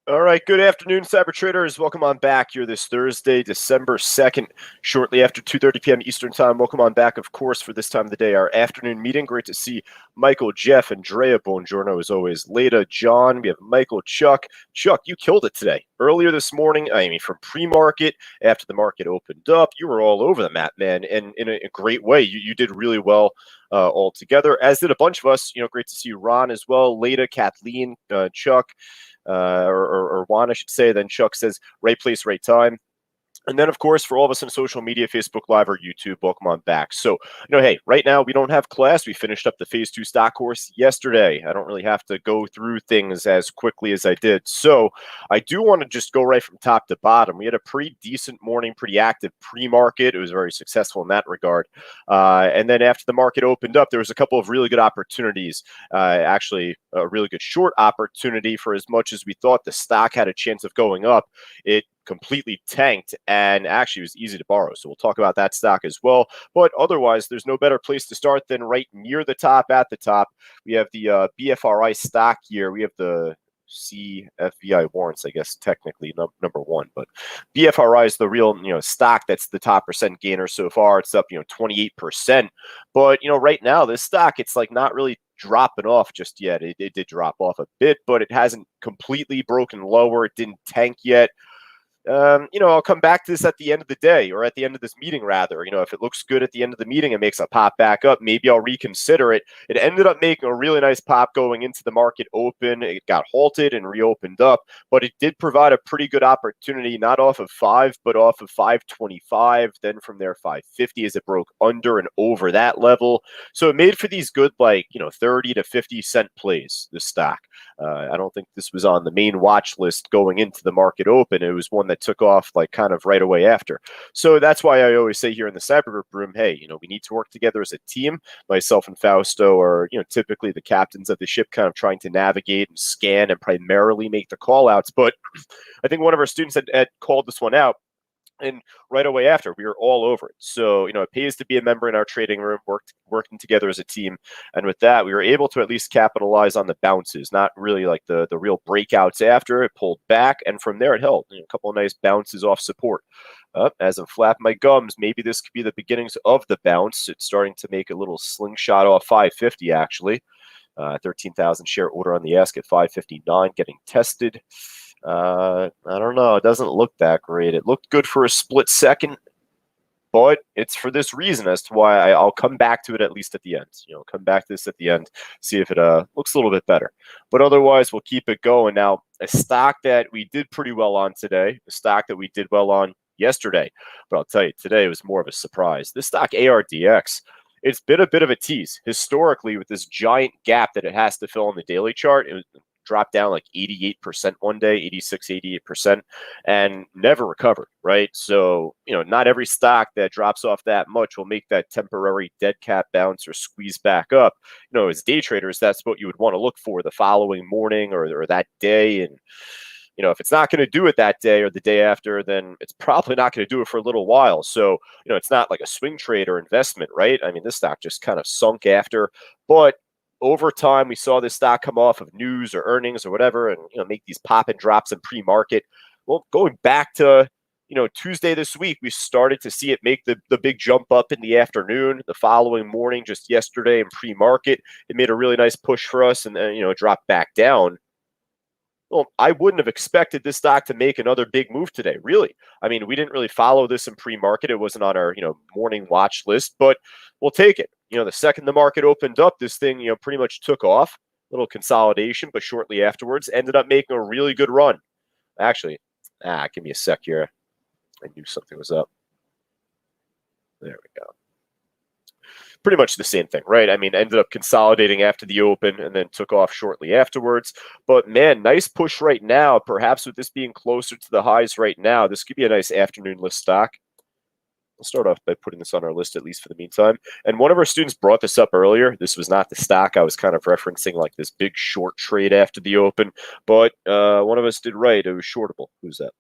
All right, good afternoon, cyber traders. Welcome on back here this Thursday, December 2nd, shortly after 2:30 p.m. Eastern Time. Welcome on back, of course, for this time of the day, our afternoon meeting. Great to see Michael, Jeff, Andrea, Buongiorno, as always. Leda, John, we have Michael, Chuck. Chuck, you killed it today. Earlier this morning, from pre-market, after the market opened up, you were all over the map, man, and in a great way. You did really well all together, as did a bunch of us. Great to see you, Ron, as well. Leda, Kathleen, Chuck. Or Juan, I should say. Then Chuck says, right place, right time. And then, of course, for all of us on social media, Facebook Live or YouTube, welcome on back. So, hey, right now we don't have class. We finished up the Phase 2 stock course yesterday. I don't really have to go through things as quickly as I did. So I do want to just go right from top to bottom. We had a pretty decent morning, pretty active pre-market. It was very successful in that regard. And then after the market opened up, there was a couple of really good opportunities. Actually, a really good short opportunity. For as much as we thought the stock had a chance of going up, it completely tanked and actually was easy to borrow. So we'll talk about that stock as well. But otherwise, there's no better place to start than right near the top at the top. We have the BFRI stock here. We have the CFVI warrants, I guess, technically number one, but BFRI is the real, stock that's the top percent gainer so far. It's up, 28%. But, right now, this stock, it's like not really dropping off just yet. It did drop off a bit, but it hasn't completely broken lower. It didn't tank yet. I'll come back to this at the end of the day, or at the end of this meeting, rather. If it looks good at the end of the meeting and makes a pop back up, maybe I'll reconsider it. It ended up making a really nice pop going into the market open. It got halted and reopened up, but it did provide a pretty good opportunity, not off of 5, but off of 525. Then from there, 550 as it broke under and over that level. So it made for these good, 30 to 50 cent plays, this stock. I don't think this was on the main watch list going into the market open. It was one that took off kind of right away after. So that's why I always say here in the cyber group room, hey, we need to work together as a team. Myself and Fausto are, typically the captains of the ship, kind of trying to navigate and scan and primarily make the call outs. But I think one of our students had called this one out. And right away after, we were all over it. So, it pays to be a member in our trading room, working together as a team. And with that, we were able to at least capitalize on the bounces, not really like the real breakouts after. It pulled back, and from there it held. A couple of nice bounces off support. As I'm flapping my gums, maybe this could be the beginnings of the bounce. It's starting to make a little slingshot off 550, actually. 13,000 share order on the ask at 559, getting tested. I don't know. It doesn't look that great. It looked good for a split second, but it's for this reason as to why I'll come back to it at least at the end. Come back to this at the end, see if it looks a little bit better. But otherwise, we'll keep it going. Now, a stock that we did pretty well on today, a stock that we did well on yesterday, but I'll tell you, today was more of a surprise. This stock, ARDX, it's been a bit of a tease historically with this giant gap that it has to fill on the daily chart. It dropped down like 88% one day, 86, 88%, and never recovered, right? So, not every stock that drops off that much will make that temporary dead cat bounce or squeeze back up. As day traders, that's what you would want to look for the following morning or that day. And, if it's not going to do it that day or the day after, then it's probably not going to do it for a little while. So, it's not like a swing trade or investment, right? I mean, this stock just kind of sunk after, but over time, we saw this stock come off of news or earnings or whatever, and make these pop and drops in pre-market. Well, going back to Tuesday this week, we started to see it make the big jump up in the afternoon. The following morning, just yesterday in pre-market, it made a really nice push for us, and then dropped back down. Well, I wouldn't have expected this stock to make another big move today, really. I mean, we didn't really follow this in pre-market. It wasn't on our, morning watch list, but we'll take it. The second the market opened up, this thing, pretty much took off. Little consolidation, but shortly afterwards, ended up making a really good run. Actually, give me a sec here. I knew something was up. There we go. Pretty much the same thing, right? I mean, ended up consolidating after the open and then took off shortly afterwards. But man, nice push right now. Perhaps with this being closer to the highs right now, this could be a nice afternoon list stock. We'll start off by putting this on our list, at least for the meantime. And one of our students brought this up earlier. This was not the stock. I was kind of referencing like this big short trade after the open. But one of us did right. It was shortable. Who's that?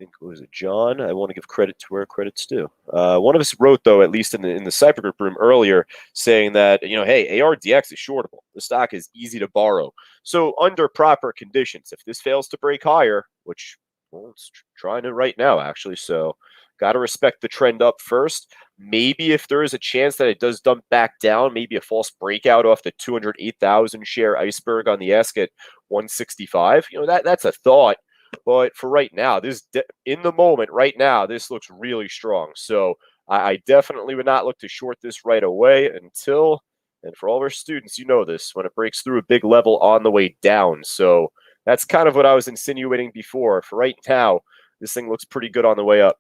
think, was it John? I want to give credit to where credit's due. One of us wrote, though, at least in the Cyber Group room earlier, saying that, hey, ARDX is shortable. The stock is easy to borrow. So under proper conditions, if this fails to break higher, which, well, it's trying to right now, actually, so got to respect the trend up first. Maybe if there is a chance that it does dump back down, maybe a false breakout off the 208,000 share iceberg on the ask at 165. That's a thought. But for right now, in the moment, right now, this looks really strong. So I definitely would not look to short this right away until, and for all of our students, this, when it breaks through a big level on the way down. So that's kind of what I was insinuating before. For right now, this thing looks pretty good on the way up.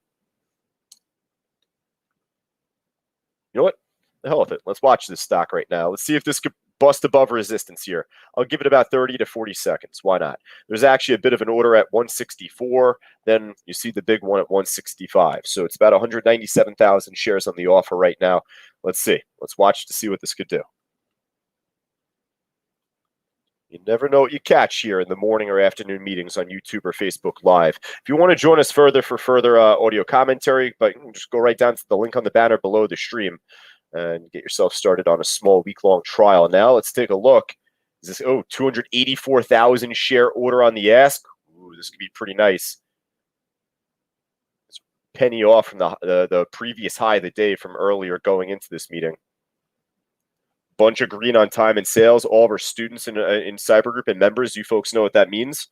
You know what? The hell with it. Let's watch this stock right now. Let's see if this could bust above resistance here. I'll give it about 30 to 40 seconds. Why not? There's actually a bit of an order at 164. Then you see the big one at 165. So it's about 197,000 shares on the offer right now. Let's see. Let's watch to see what this could do. You never know what you catch here in the morning or afternoon meetings on YouTube or Facebook Live. If you want to join us further for further audio commentary, but you can just go right down to the link on the banner below the stream and get yourself started on a small week-long trial. Now let's take a look. Is this 284,000 share order on the ask? Ooh, this could be pretty nice. It's a penny off from the previous high of the day from earlier going into this meeting. Bunch of green on time and sales. All of our students in Cyber Group and members, you folks know what that means.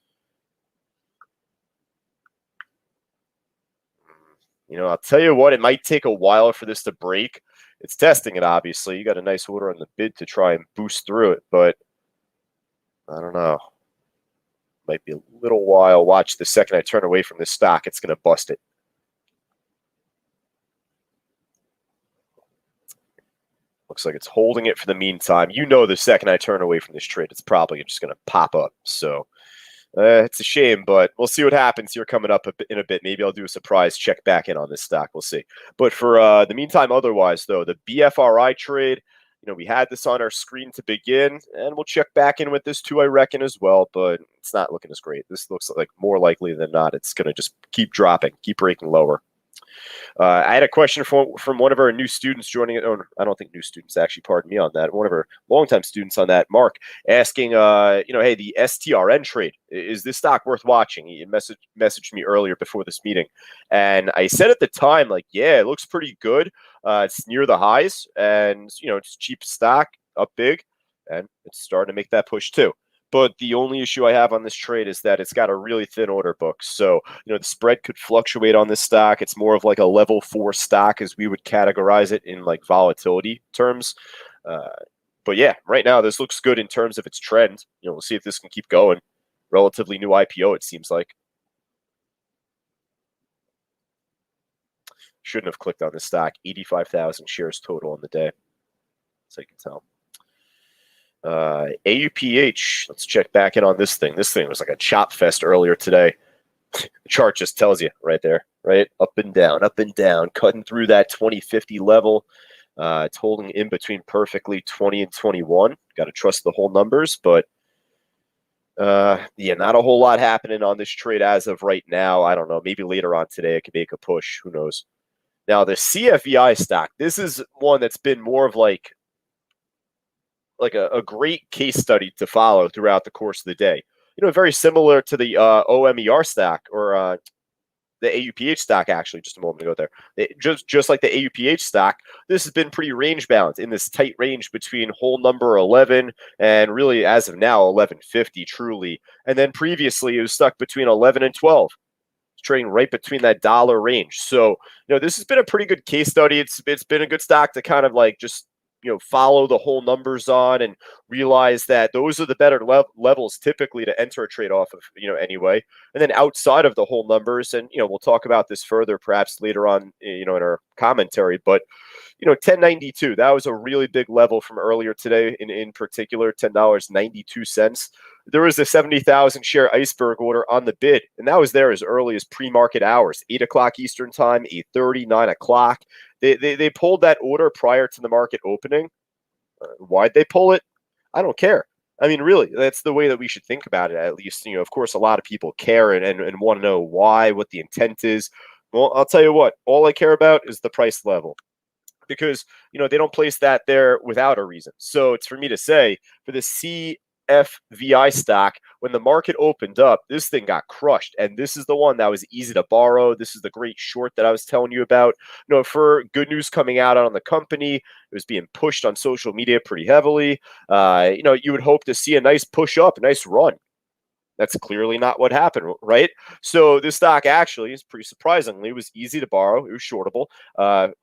I'll tell you what, it might take a while for this to break. It's testing it, obviously. You got a nice order on the bid to try and boost through it, but I don't know. Might be a little while. Watch the second I turn away from this stock, it's going to bust it. Looks like it's holding it for the meantime. The second I turn away from this trade, it's probably just going to pop up. So it's a shame, but we'll see what happens here coming up in a bit. Maybe I'll do a surprise check back in on this stock. We'll see. But for the meantime, otherwise, though, the BFRI trade, we had this on our screen to begin, and we'll check back in with this too, I reckon, as well. But it's not looking as great. This looks like more likely than not, it's going to just keep dropping, keep breaking lower. I had a question from one of our new students joining it. Oh, I don't think new students, actually, pardon me on that. One of our longtime students on that, Mark, asking, hey, the STRN trade, is this stock worth watching? He messaged me earlier before this meeting. And I said at the time, yeah, it looks pretty good. It's near the highs and, it's cheap stock, up big, and it's starting to make that push too. But the only issue I have on this trade is that it's got a really thin order book. So, the spread could fluctuate on this stock. It's more of like a level 4 stock as we would categorize it in volatility terms. But yeah, right now this looks good in terms of its trend. We'll see if this can keep going. Relatively new IPO, it seems like. Shouldn't have clicked on this stock. 85,000 shares total on the day, so you can tell. AUPH, let's check back in on this thing. This thing was like a chop fest earlier today. The chart just tells you right there, right? Up and down, cutting through that 2050 level. It's holding in between perfectly 20 and 21. Got to trust the whole numbers, but yeah, not a whole lot happening on this trade as of right now. I don't know. Maybe later on today it could make a push. Who knows? Now, the CFVI stock, this is one that's been more of like a great case study to follow throughout the course of the day. Very similar to the OMER stock or the AUPH stock, actually, just a moment ago there. Just like the AUPH stock, this has been pretty range bound in this tight range between whole number 11 and really, as of now, 1150 truly. And then previously, it was stuck between 11 and 12. Trading right between that dollar range. So, this has been a pretty good case study. It's been a good stock to kind of just follow the whole numbers on and realize that those are the better levels typically to enter a trade off of, anyway. And then outside of the whole numbers, and, we'll talk about this further perhaps later on, in our commentary, but, 1092, that was a really big level from earlier today in particular, $10.92. There was a 70,000 share iceberg order on the bid, and that was there as early as pre-market hours, 8 o'clock Eastern time, 8:30, 9 o'clock. They pulled that order prior to the market opening. Why'd they pull it? I don't care. I mean, really, that's the way that we should think about it, at least. Of course, a lot of people care and want to know why, what the intent is. Well, I'll tell you what, all I care about is the price level because they don't place that there without a reason. So it's for me to say for the CFVI stock, when the market opened up, this thing got crushed, and this is the one that was easy to borrow. This is the great short that I was telling you about. For good news coming out on the company, it was being pushed on social media pretty heavily. You would hope to see a nice push up, a nice run. That's clearly not what happened, right? So this stock actually is pretty surprisingly, it was easy to borrow. It was shortable.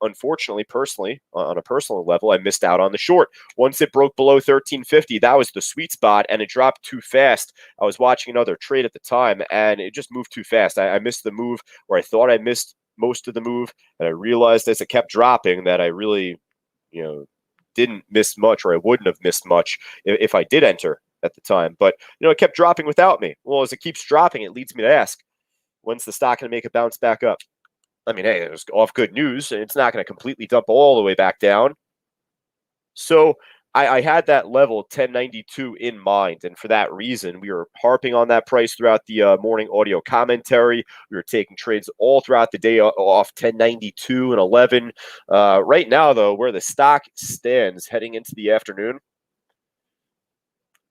Unfortunately, personally, on a personal level, I missed out on the short. Once it broke below 1350, that was the sweet spot, and it dropped too fast. I was watching another trade at the time, and it just moved too fast. I missed the move, or I thought I missed most of the move, and I realized as it kept dropping that I really, didn't miss much, or I wouldn't have missed much if I did enter at the time. But it kept dropping without me. Well, as it keeps dropping, it leads me to ask, when's the stock going to make a bounce back up? I mean, hey, it was off good news, and it's not going to completely dump all the way back down. So I had that level 1092 in mind, and for that reason, we were harping on that price throughout the morning audio commentary. We were taking trades all throughout the day off 1092 and 11. Right now, though, where the stock stands heading into the afternoon,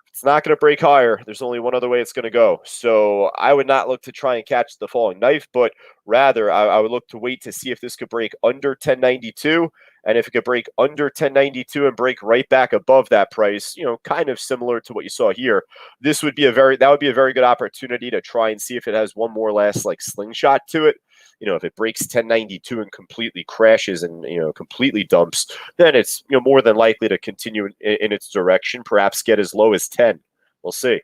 it's not going to break higher. There's only one other way it's going to go. So I would not look to try and catch the falling knife, but rather I would look to wait to see if this could break under 1092. And if it could break under 1092 and break right back above that price, kind of similar to what you saw here, that would be a very good opportunity to try and see if it has one more last like slingshot to it. If it breaks 1092 and completely crashes and completely dumps, then it's more than likely to continue in its direction, perhaps get as low as 10. We'll see.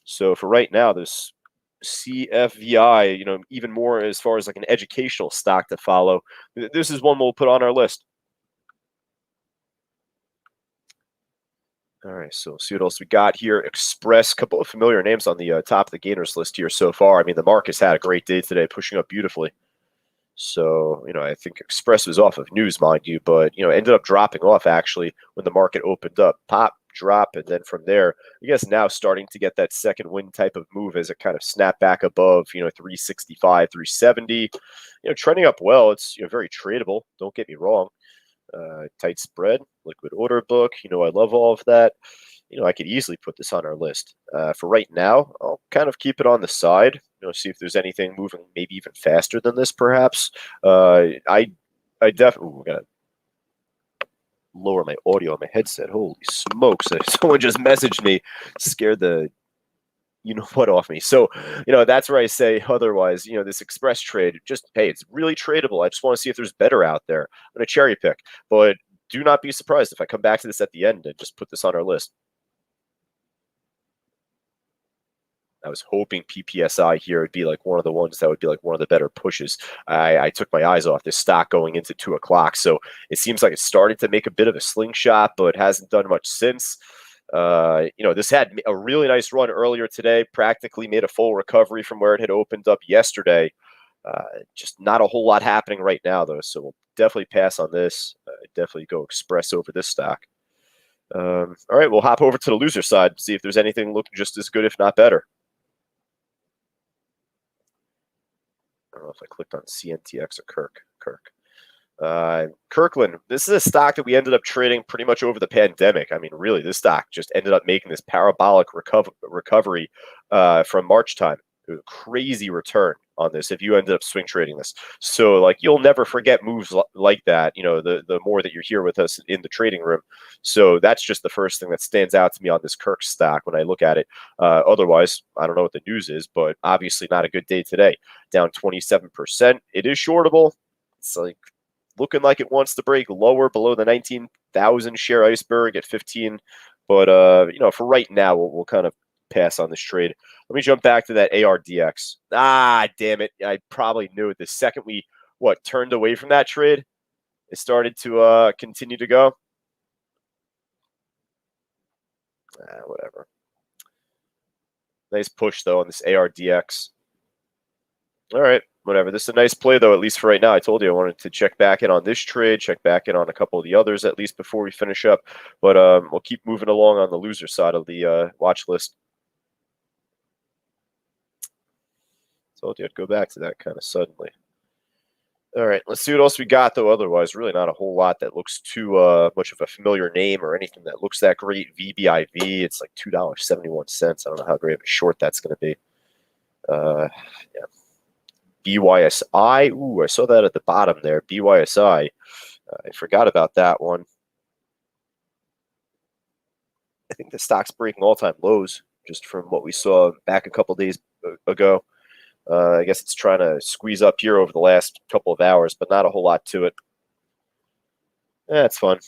So for right now, this CFVI, even more as far as like an educational stock to follow, this is one we'll put on our list. All right, so see what else we got here. Express, a couple of familiar names on the top of the gainers list here so far. I mean, the market's had a great day today, pushing up beautifully. So, I think Express was off of news, mind you, but, ended up dropping off actually when the market opened up. Pop, drop, and then from there, I guess now starting to get that second wind type of move as it kind of snapped back above, 365, 370. Trending up well. It's very tradable. Don't get me wrong. Tight spread, liquid order book. I love all of that. I could easily put this on our list. For right now, I'll kind of keep it on the side. See if there's anything moving maybe even faster than this, perhaps. I definitely gotta lower my audio on my headset. Holy smokes! Someone just messaged me, scared the what off me. So that's where I say otherwise. This Express trade, just hey, it's really tradable. I just want to see if there's better out there. I'm gonna cherry pick, but do not be surprised if I come back to this at the end and just put this on our list. I was hoping PPSI here would be like one of the ones that would be like one of the better pushes. I took my eyes off this stock going into 2 o'clock. So it seems like it started to make a bit of a slingshot, but hasn't done much since. This had a really nice run earlier today, practically made a full recovery from where it had opened up yesterday. Just not a whole lot happening right now, though. So we'll definitely pass on this. Definitely go Express over this stock. All right, we'll hop over to the loser side, see if there's anything looking just as good, if not better. I don't know if I clicked on CNTX or Kirk. Kirkland, this is a stock that we ended up trading pretty much over the pandemic. I mean, really, this stock just ended up making this parabolic recovery from March time. It was a crazy return on this if you ended up swing trading this. So, like, you'll never forget moves like that, the more that you're here with us in the trading room. So that's just the first thing that stands out to me on this Kirk stock when I look at it. Otherwise, I don't know what the news is, but obviously not a good day today. Down 27%. It is shortable. It's like looking like it wants to break lower below the 19,000 share iceberg at 15. But, for right now, we'll kind of pass on this trade. Let me jump back to that ARDX. Ah, damn it. I probably knew it. The second we, turned away from that trade, it started to continue to go. Whatever. Nice push, though, on this ARDX. All right. whatever. This is a nice play, though, at least for right now. I told you I wanted to check back in on this trade, check back in on a couple of the others, at least before we finish up. But we'll keep moving along on the loser side of the watch list. Told you I'd go back to that kind of suddenly. All right, let's see what else we got, though. Otherwise, really not a whole lot that looks too much of a familiar name or anything that looks that great. VBIV, it's like $2.71. I don't know how great of a short that's going to be. Yeah. BYSI, ooh, I saw that at the bottom there. BYSI, I forgot about that one. I think the stock's breaking all-time lows just from what we saw back a couple days ago. I guess it's trying to squeeze up here over the last couple of hours, but not a whole lot to it. That's fun.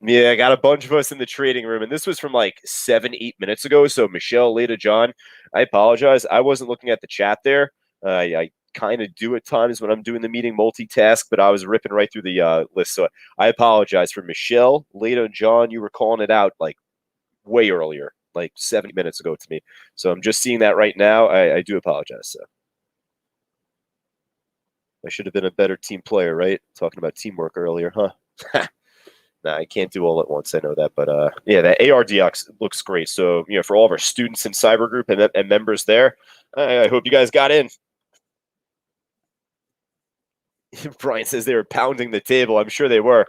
Yeah, I got a bunch of us in the trading room, and this was from like 7-8 minutes ago. So Michelle, Leda, John, I apologize. I wasn't looking at the chat there. I kind of do at times when I'm doing the meeting multitask, but I was ripping right through the list. So I apologize for Michelle, Leda, and John. You were calling it out like way earlier, like 70 minutes ago to me. So I'm just seeing that right now. I do apologize. So I should have been a better team player, right? Talking about teamwork earlier, huh? Nah, I can't do all at once. I know that, but yeah, that ARDX looks great. So for all of our students in Cyber Group and members there, I hope you guys got in. Brian says they were pounding the table. I'm sure they were.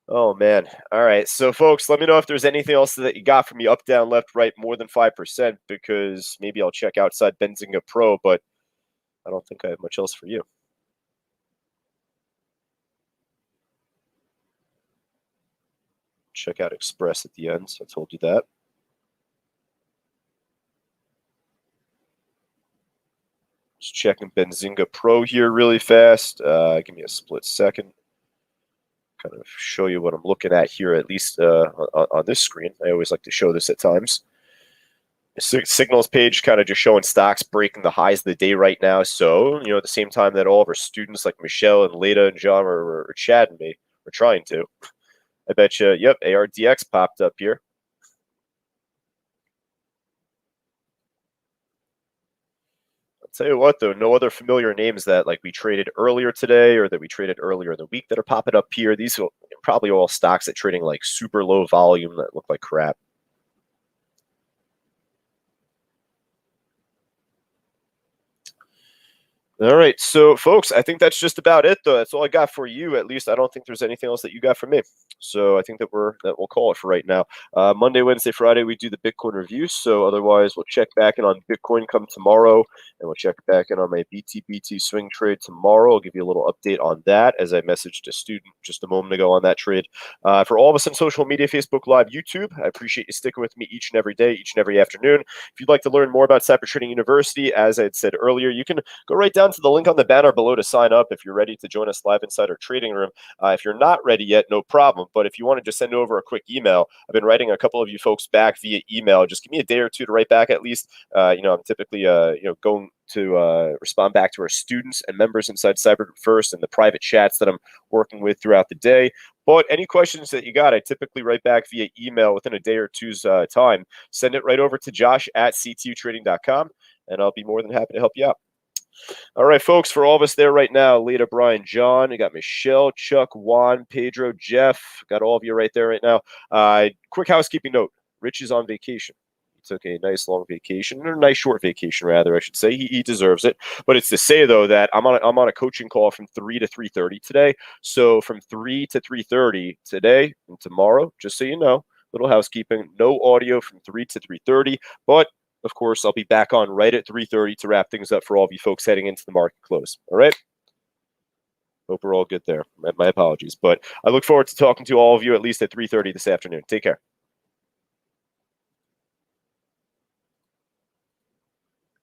Oh, man. All right. So, folks, let me know if there's anything else that you got from me up, down, left, right, more than 5%, because maybe I'll check outside Benzinga Pro, but I don't think I have much else for you. Check out Express at the end. So I told you that. Just checking Benzinga Pro here really fast. Give me a split second. Kind of show you what I'm looking at here, at least on this screen. I always like to show this at times. Signals page kind of just showing stocks breaking the highs of the day right now. So, at the same time that all of our students like Michelle and Leda and John are chatting me, we're trying to. I bet you, yep, ARDX popped up here. I'll tell you what, though, no other familiar names that like we traded earlier today or that we traded earlier in the week that are popping up here. These are probably all stocks that trading like super low volume that look like crap. All right, so folks, I think that's just about it, though. That's all I got for you. At least I don't think there's anything else that you got for me. So I think that we'll call it for right now. Monday, Wednesday, Friday, we do the Bitcoin review. So otherwise, we'll check back in on Bitcoin come tomorrow, and we'll check back in on my BTBT swing trade tomorrow. I'll give you a little update on that, as I messaged a student just a moment ago on that trade. For all of us on social media, Facebook Live, YouTube, I appreciate you sticking with me each and every day, each and every afternoon. If you'd like to learn more about Cyber Trading University, as I had said earlier, you can go right down to the link on the banner below to sign up if you're ready to join us live inside our trading room. If you're not ready yet, no problem. But if you want to just send over a quick email, I've been writing a couple of you folks back via email. Just give me a day or two to write back at least. I'm typically going to respond back to our students and members inside Cyber First and the private chats that I'm working with throughout the day. But any questions that you got, I typically write back via email within a day or two's time. Send it right over to josh@ctutrading.com, and I'll be more than happy to help you out. All right, folks, for all of us there right now, Leda, Brian, John, you got Michelle, Chuck, Juan, Pedro, Jeff, got all of you right there right now. Quick housekeeping note, Rich is on vacation. He took a nice long vacation, or a nice short vacation, rather, I should say. He deserves it. But it's to say, though, that I'm on a coaching call from 3 to 3:30 today. So from 3 to 3:30 today and tomorrow, just so you know, little housekeeping, no audio from 3 to 3:30, but of course, I'll be back on right at 3:30 to wrap things up for all of you folks heading into the market close. All right? Hope we're all good there. My apologies. But I look forward to talking to all of you at least at 3:30 this afternoon. Take care.